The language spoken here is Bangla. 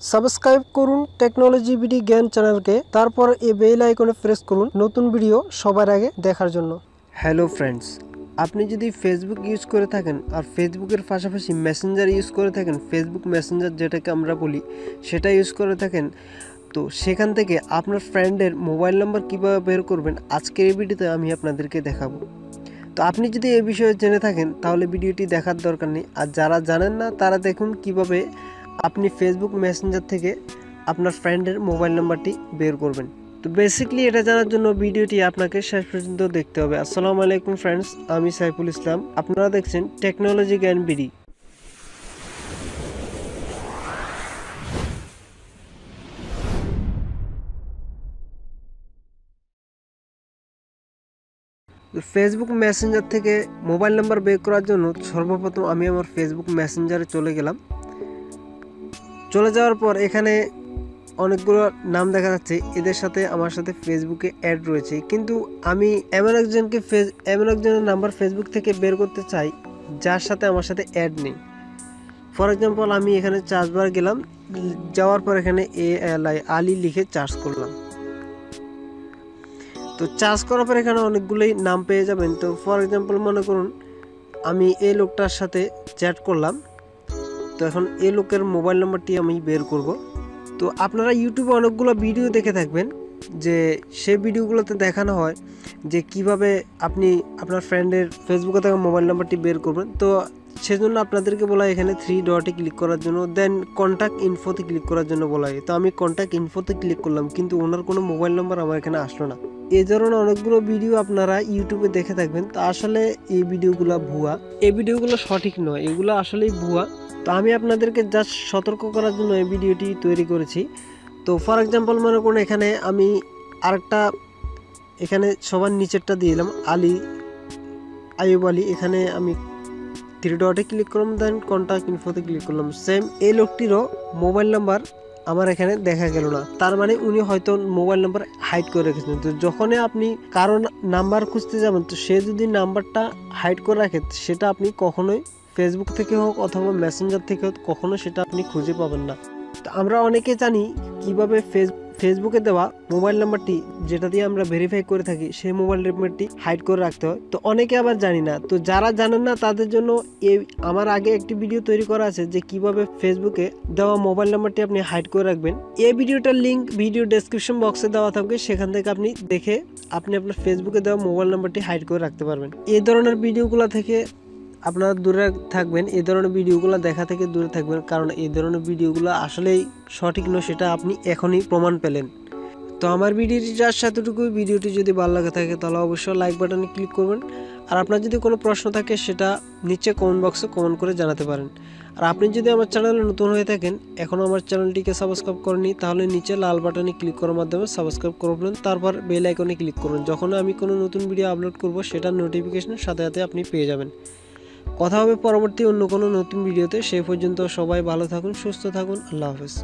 সাবস্ক্রাইব করুন টেকনোলজি বিডি জ্ঞান চ্যানেলকে, তারপর এই বেল আইকনে প্রেস করুন নতুন ভিডিও সবার আগে দেখার জন্য। হ্যালো ফ্রেন্ডস, আপনি যদি ফেসবুক ইউজ করে থাকেন আর ফেসবুকের পাশাপাশি মেসেঞ্জার ইউজ করে থাকেন, ফেসবুক মেসেঞ্জার যেটাকে আমরা বলি সেটা ইউজ করে থাকেন, তো সেখান থেকে আপনার ফ্রেন্ডের মোবাইল নাম্বার কীভাবে বের করবেন আজকের এই ভিডিওতে আমি আপনাদেরকে দেখাবো। তো আপনি যদি এই বিষয়ে জেনে থাকেন তাহলে ভিডিওটি দেখার দরকার নেই, আর যারা জানেন না তারা দেখুন কিভাবে আপনি ফেসবুক মেসেঞ্জার থেকে আপনার ফ্রেন্ডের মোবাইল নাম্বারটি বের করবেন। তো বেসিক্যালি এটা জানার জন্য ভিডিওটি আপনাকে শেষ পর্যন্ত দেখতে হবে। আসসালামু আলাইকুম ফ্রেন্ডস, আমি সাইফুল ইসলাম, আপনারা দেখছেন টেকনোলজি জ্ঞান বিডি। ফেসবুক মেসেঞ্জার থেকে মোবাইল নাম্বার বের করার জন্য সর্বপ্রথম আমি আমার ফেসবুক মেসেঞ্জারে চলে গেলাম। চলে যাওয়ার পর এখানে অনেকগুলো নাম দেখা যাচ্ছে, এদের সাথে আমার সাথে ফেসবুকে অ্যাড রয়েছে, কিন্তু আমি এমন একজনের নাম্বার ফেসবুক থেকে বের করতে চাই যার সাথে আমার সাথে অ্যাড নেই। ফর এক্সাম্পল আমি এখানে চার্জ বার গেলাম, যাওয়ার পর এখানে আলী লিখে চার্জ করলাম। তো চার্জ করার পর এখানে অনেকগুলোই নাম পেয়ে যাবেন। তো ফর এক্সাম্পল মনে করুন আমি এই লোকটার সাথে চ্যাট করলাম, তো এখন এই লোকের মোবাইল নাম্বারটি আমি বের করব। তো আপনারা ইউটিউবে অনেকগুলো ভিডিও দেখে থাকবেন, যে সেই ভিডিওগুলোতে দেখানো হয় যে কিভাবে আপনি আপনার ফ্রেন্ডের ফেসবুকে থাকা মোবাইল নাম্বারটি বের করবেন। তো সেজন্য আপনাদেরকে বলা হয় এখানে 3 ডটে ক্লিক করার জন্য, দেন কন্ট্যাক্ট ইনফোতে ক্লিক করার জন্য বলা হয়। তো আমি কন্ট্যাক্ট ইনফোতে ক্লিক করলাম, কিন্তু ওনার কোনো মোবাইল নাম্বার আমার এখানে আসলো না। এই ধরনের অনেকগুলো ভিডিও আপনারা ইউটিউবে দেখে থাকবেন। তা আসলে এই ভিডিওগুলো ভুয়া, এই ভিডিওগুলো সঠিক নয়, এগুলো আসলেই ভুয়া। তো আমি আপনাদেরকে জাস্ট সতর্ক করার জন্য এই ভিডিওটি তৈরি করেছি। তো ফর এক্সাম্পল মনে করুন এখানে আমি আরেকটা, এখানে সবার নিচেরটা দিয়ে দিলাম আইয়ুব আলী, এখানে আমি 3 ডটে ক্লিক করলাম, দেন কন্ট্যাক্ট ইনফোতে ক্লিক করলাম। সেম এই লোকটিরও মোবাইল নাম্বার আমার এখানে দেখা গেল না, তার মানে উনি হয়তো মোবাইল নাম্বার হাইড করে রেখেছেন। তো যখনই আপনি কারো নাম্বার খুঁজতে যাবেন, তো সে যদি নাম্বারটা হাইড করে রাখে সেটা আপনি কখনোই ফেসবুক থেকে হোক অথবা মেসেঞ্জার থেকে হোক কখনো সেটা আপনি খুঁজে পাবেন না। তো আমরা অনেকে জানি কিভাবে ফেসবুকে দেওয়া মোবাইল নাম্বারটি যেটা দিয়ে আমরা ভেরিফাই করে থাকি সেই মোবাইল নাম্বারটি হাইড করে রাখতে হয়, তো অনেকে আবার জানি না। তো যারা জানেন না তাদের জন্য আমার আগে একটি ভিডিও তৈরি করা আছে যে কিভাবে ফেসবুকে দেওয়া মোবাইল নাম্বারটি আপনি হাইড করে রাখবেন। এই ভিডিওটার লিঙ্ক ভিডিও ডেসক্রিপশন বক্সে দেওয়া থাকবে, সেখান থেকে আপনি দেখে আপনি আপনার ফেসবুকে দেওয়া মোবাইল নাম্বারটি হাইড করে রাখতে পারবেন। এই ধরনের ভিডিওগুলো থেকে আপনারা দূরে থাকবেন, এই ধরনের ভিডিওগুলো দেখা থেকে দূরে থাকবেন, কারণ এই ধরনের ভিডিওগুলো আসলেই সঠিক নয়, সেটা আপনি এখনই প্রমাণ পেলেন। তো আমার ভিডিওটি যার সাথেটুকু, ভিডিওটি যদি ভালো লাগে থাকে তাহলে অবশ্যই লাইক বাটনে ক্লিক করবেন। আর আপনার যদি কোনো প্রশ্ন থাকে সেটা নিচে কমেন্ট বক্সে কমেন্ট করে জানাতে পারেন। আর আপনি যদি আমার চ্যানেলে নতুন হয়ে থাকেন, এখনও আমার চ্যানেলটিকে সাবস্ক্রাইব করেননি, তাহলে নিচে লাল বাটনে ক্লিক করার মাধ্যমে সাবস্ক্রাইব করবেন, তারপর বেল আইকনে ক্লিক করুন। যখন আমি কোনো নতুন ভিডিও আপলোড করব সেটার নোটিফিকেশনের সাথে সাথে আপনি পেয়ে যাবেন। কথা হবে পরবর্তী অন্য কোনো নতুন ভিডিওতে। সেই পর্যন্ত সবাই ভালো থাকুন, সুস্থ থাকুন, আল্লাহ হাফেজ।